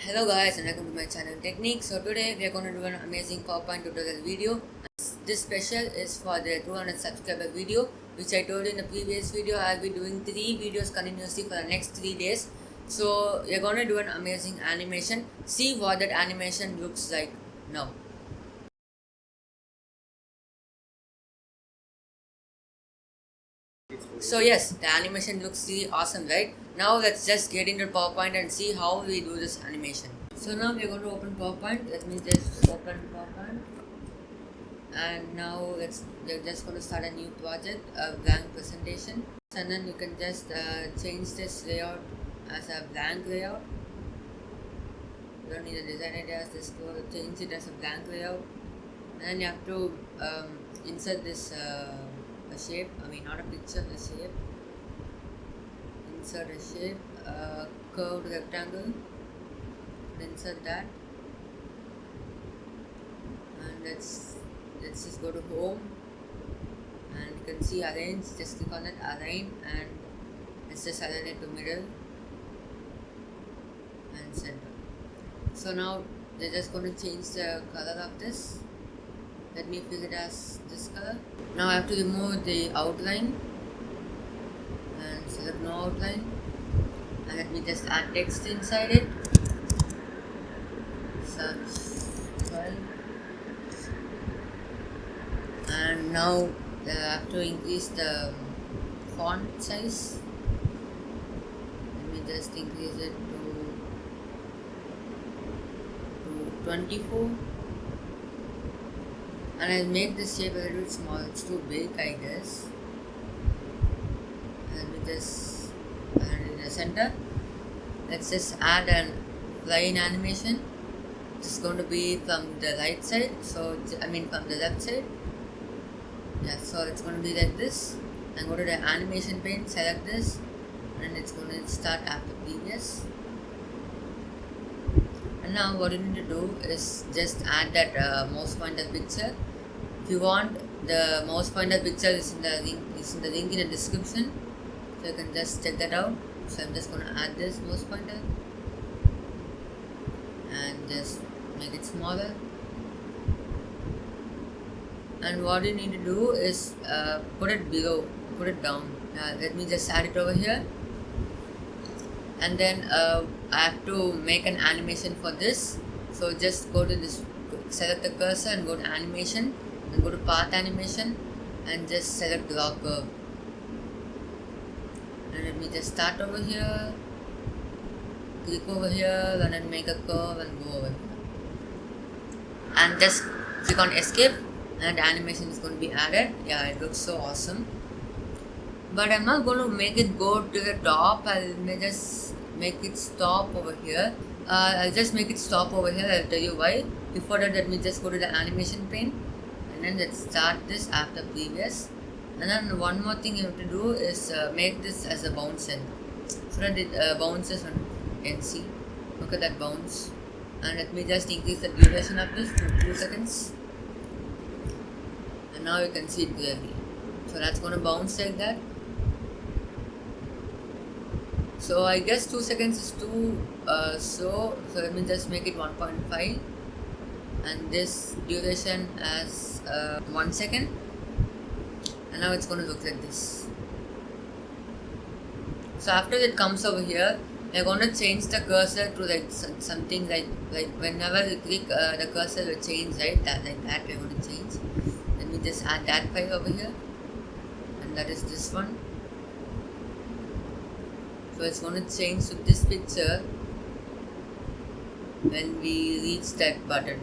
Hello guys and welcome to my channel Technique. So today we are going to do an amazing PowerPoint tutorial video. This special is for the 200 subscriber video, which I told you in the previous video. I'll be doing 3 videos continuously for the next 3 days. So we are going to do an amazing animation. See what that animation looks like now. So yes, the animation looks really awesome, right? Now let's just get into PowerPoint and see how we do this animation. So now we're going to open PowerPoint. Let me just open PowerPoint. And now we're just going to start a new project, a blank presentation. And then you can just change this layout as a blank layout. You don't need a design ideas, just go change it as a blank layout. And then you have to insert this a shape, not a picture, a shape. Insert a shape, curved rectangle, insert that, and let's just go to home, and you can see arrange, just click on it, align, and let's just align it to middle and center. So now they're just going to change the color of this. Let me fill it as this color. Now I have to remove the outline and select no outline, and let me just add text inside it. Search file, and now I have to increase the font size. Let me just increase it to 24. And I'll make this shape a little bit small. It's too big, I guess. Let me just add it in the center. Let's just add an line animation. It's going to be from the right side. So from the left side. Yeah. So it's going to be like this. And go to the animation pane. Select this, and it's going to start after previous. And now what you need to do is just add that mouse pointer picture. If you want, the mouse pointer picture is in the link in the description, so you can just check that out. So I'm just going to add this mouse pointer and just make it smaller. And what you need to do is put it below, put it down. Let me just add it over here. And then I have to make an animation for this. So just go to this, select the cursor and go to animation, and go to path animation, and just select draw curve. And let me just start over here, click over here, and then make a curve and go over here. And just click on escape, and the animation is going to be added. Yeah, it looks so awesome. But I'm not going to make it go to the top. I'll just make it stop over here. I'll just make it stop over here. I'll tell you why. Before that, let me just go to the animation pane, and then let's start this after previous. And then one more thing you have to do is make this as a bounce end, so that it bounces on NC. Look at that bounce. And let me just increase the duration of this to 2 seconds. And now you can see it clearly. So that's going to bounce like that. So I guess 2 seconds is too slow. So let me just make it 1.5, and this duration as 1 second. And now it's going to look like this. So after it comes over here, we're going to change the cursor to like something like whenever you click, the cursor will change, right? Like that we're going to change. Let me just add that file over here, and that is this one. So it's going to change to this picture when we reach that button.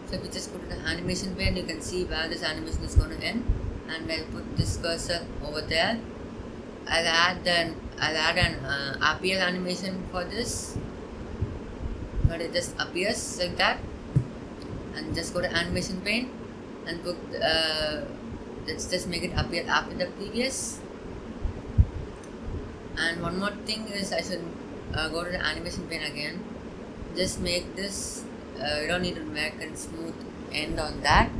So if you just go to the animation pane, you can see where this animation is going to end. And I'll put this cursor over there. I'll add an appear animation for this, but it just appears like that. And just go to animation pane and put let's just make it appear after the previous. And one more thing is I should go to the animation pane again. Just make this, you don't need to make a smooth end on that.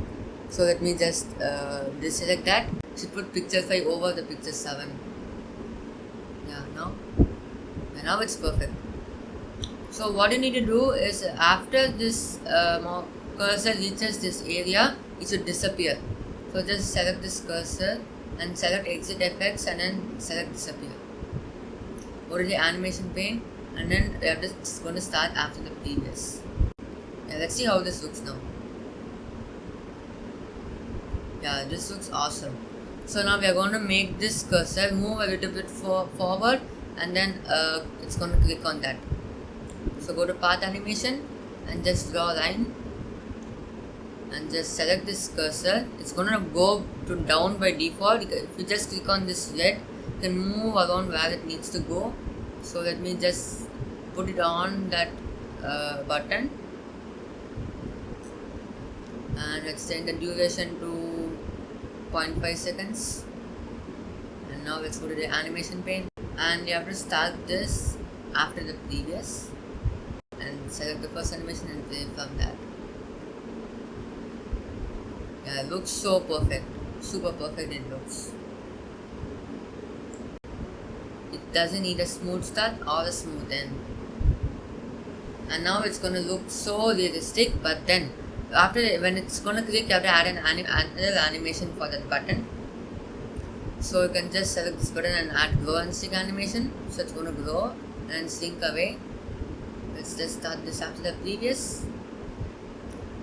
So let me just deselect that. Should put picture 5 over the picture 7. Yeah, now it's perfect. So what you need to do is after this cursor reaches this area, it should disappear. So just select this cursor and select exit effects and then select disappear. Go to the animation pane and then it's going to start after the previous. Yeah, let's see how this looks now. Yeah, this looks awesome. So now we are going to make this cursor move a little bit forward and then it's going to click on that. So go to path animation and just draw a line and just select this cursor. It's going to go to down by default. If you just click on this red, you can move around where it needs to go. So let me just put it on that button and extend the duration to 0.5 seconds. And now let's go to the animation pane and you have to start this after the previous and select the first animation and play from that. Yeah, it looks so perfect, super perfect it looks. It doesn't need a smooth start or a smooth end. And now it's gonna look so realistic, but then after when it's gonna click, you have to add another animation for that button. So you can just select this button and add glow and sync animation. So it's gonna glow and sync away. Let's just start this after the previous,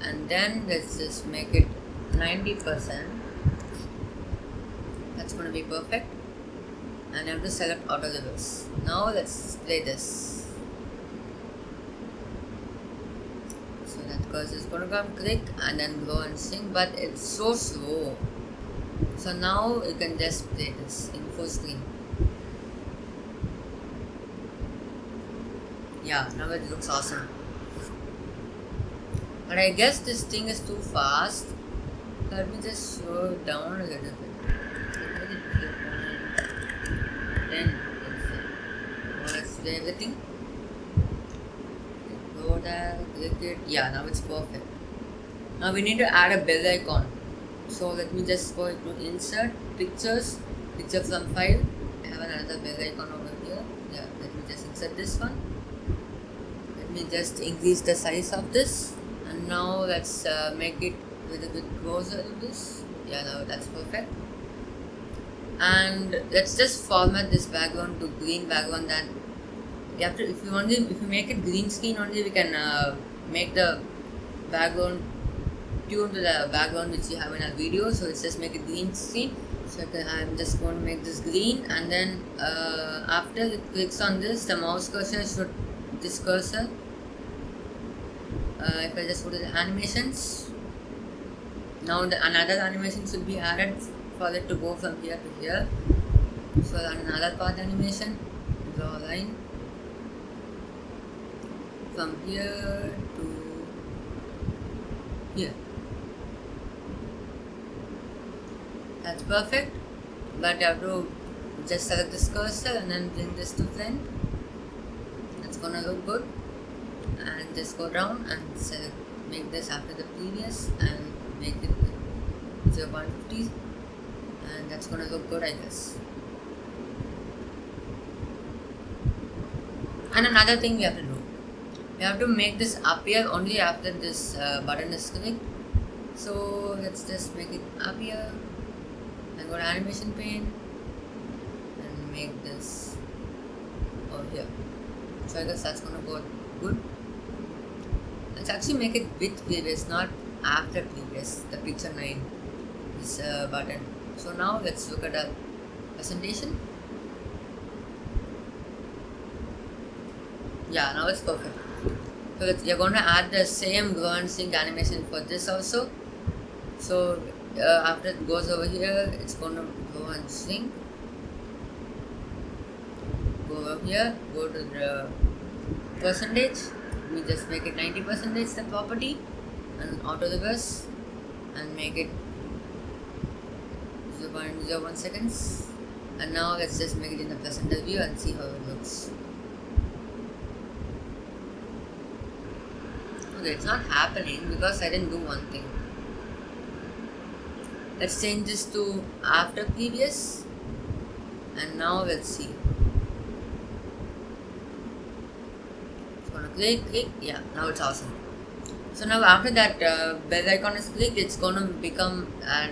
and then let's just make it 90%. That's gonna be perfect. And I have to select auto reverse. Now let's play this. So that cursor is gonna come click and then go and sync, but it's so slow. So now you can just play this in full screen. Yeah, now it looks awesome. But I guess this thing is too fast. Let me just slow it down a little bit. Then let's play everything. Go there, click it. Yeah, now it's perfect. Now we need to add a bell icon. So let me just go to insert, pictures, picture from file. I have another bell icon over here. Yeah, let me just insert this one. Let me just increase the size of this. And now let's make it a little bit closer to this. Yeah, now that's perfect. And let's just format this background to green background. Then you have to, if you make it green screen only, we can make the background tune to the background which you have in our video. So let's just make it green screen. So I'm just going to make this green, and then after it clicks on this, the mouse cursor should, this cursor, if I just go to the animations, now another animation should be added for it to go from here to here. So another path animation, draw a line from here to here. That's perfect, but you have to just select this cursor and then bring this to front. That's gonna look good. And just go down and select, make this after the previous and make it 0.50, and that's gonna look good, I guess. And another thing we have to do, we have to make this appear only after this button is clicked. So let's just make it appear and go to animation pane and make this over here. So I guess that's gonna go good. Let's actually make it with previous, not after previous, the picture 9, this button. So now let's look at the presentation. Yeah, now it's perfect. So you're going to add the same glow and sync animation for this also. So after it goes over here, it's going to glow and sync. Go over here, go to the percentage. We just make it 90% the property, and auto reverse and make it 0.01 seconds. And now let's just make it in the presenter view and see how it looks. Okay, it's not happening because I didn't do one thing. Let's change this to after previous, and now let's see. click, yeah, now it's awesome. So now after that bell icon is clicked, it's gonna become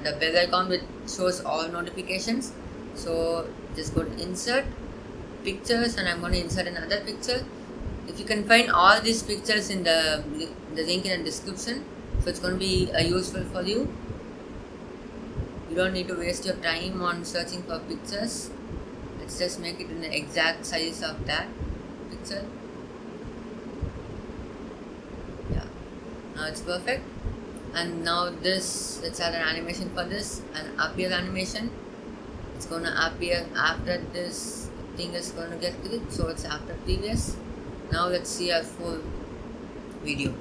the bell icon which shows all notifications. So just go to insert pictures, and I'm going to insert another picture. If you can find all these pictures in the link in the description, so it's going to be useful for you. You don't need to waste your time on searching for pictures. Let's just make it in the exact size of that picture. Yeah, now it's perfect. And now this, let's add an animation for this, an appear animation. It's gonna appear after this thing is gonna get clicked, so it's after previous. Now let's see our full video.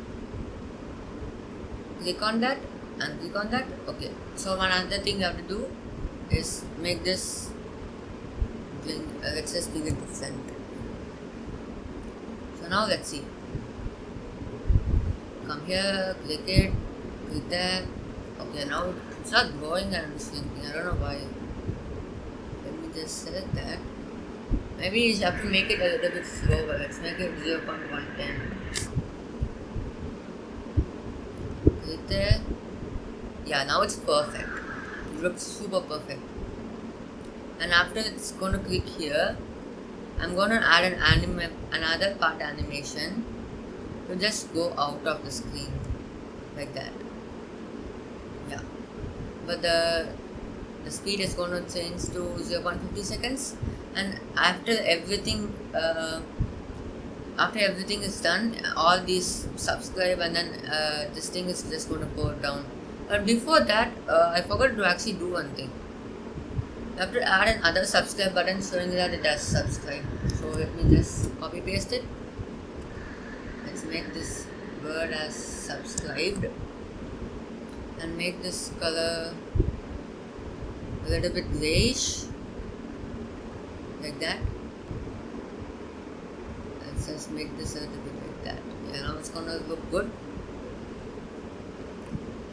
Click on that and click on that. Okay, so one other thing you have to do is make this bring, let's just bring it to front. So now let's see. Come here, click it, click there. Okay, now it's not growing and shrinking. I don't know why. Let me just select that. Maybe you have to make it a little bit slower. Let's make it 0.110. Click there. Yeah, now it's perfect. It looks super perfect. And after it's going to click here, I'm going to add another part animation to just go out of the screen like that. Yeah, but the speed is going to change to 0.50 seconds, and after everything is done, all these subscribe, and then this thing is just going to go down. But before that, I forgot to actually do one thing. You have to add another subscribe button showing that it has subscribe. So let me just copy paste it. Let's make this word as subscribed and make this color a little bit grayish like that. Let's just make this a little bit like that. Yeah, now it's gonna look good.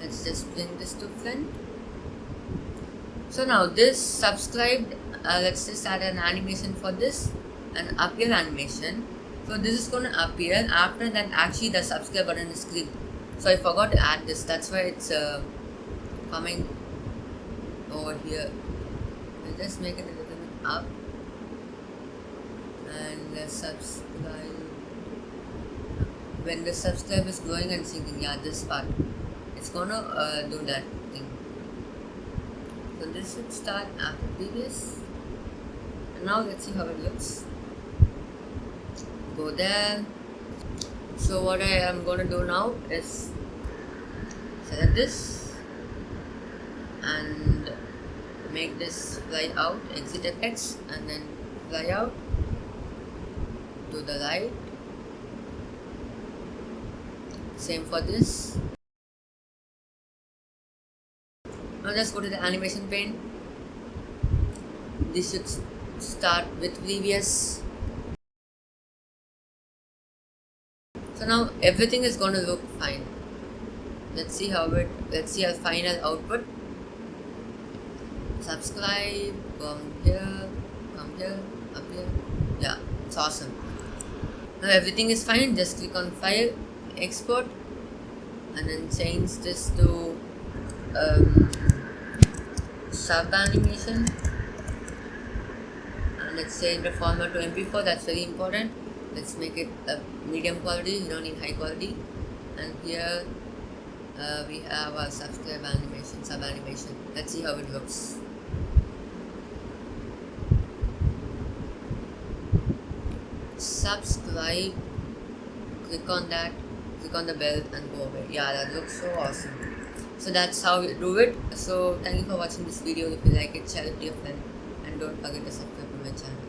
Let's just bring this to front. So now this subscribed, let's just add an animation for this, an appear animation. So this is going to appear after that actually the subscribe button is clicked. So I forgot to add this, that's why it's coming over here. I'll just make it a little bit up, and the subscribe, when the subscribe is growing and sinking, yeah, this part, it's gonna do that thing. So this should start after previous, and now let's see how it looks. Go there. So what I am going to do now is select this and make this fly out, exit effects, and then fly out to the right. Same for this. Now just go to the animation pane. This should start with previous. So now everything is going to look fine. Let's see our final output. Subscribe, come here, up here. Yeah, it's awesome. Now everything is fine. Just click on File, Export, and then change this to sub animation. And let's change the format to MP4. That's very important. Let's make it a medium quality, you don't need high quality. And here we have our subscribe animation, sub animation. Let's see how it looks. Subscribe, click on that, click on the bell and go away. Yeah, that looks so awesome. So that's how we do it. So thank you for watching this video. If you like it, share it to your friend, and don't forget to subscribe to my channel.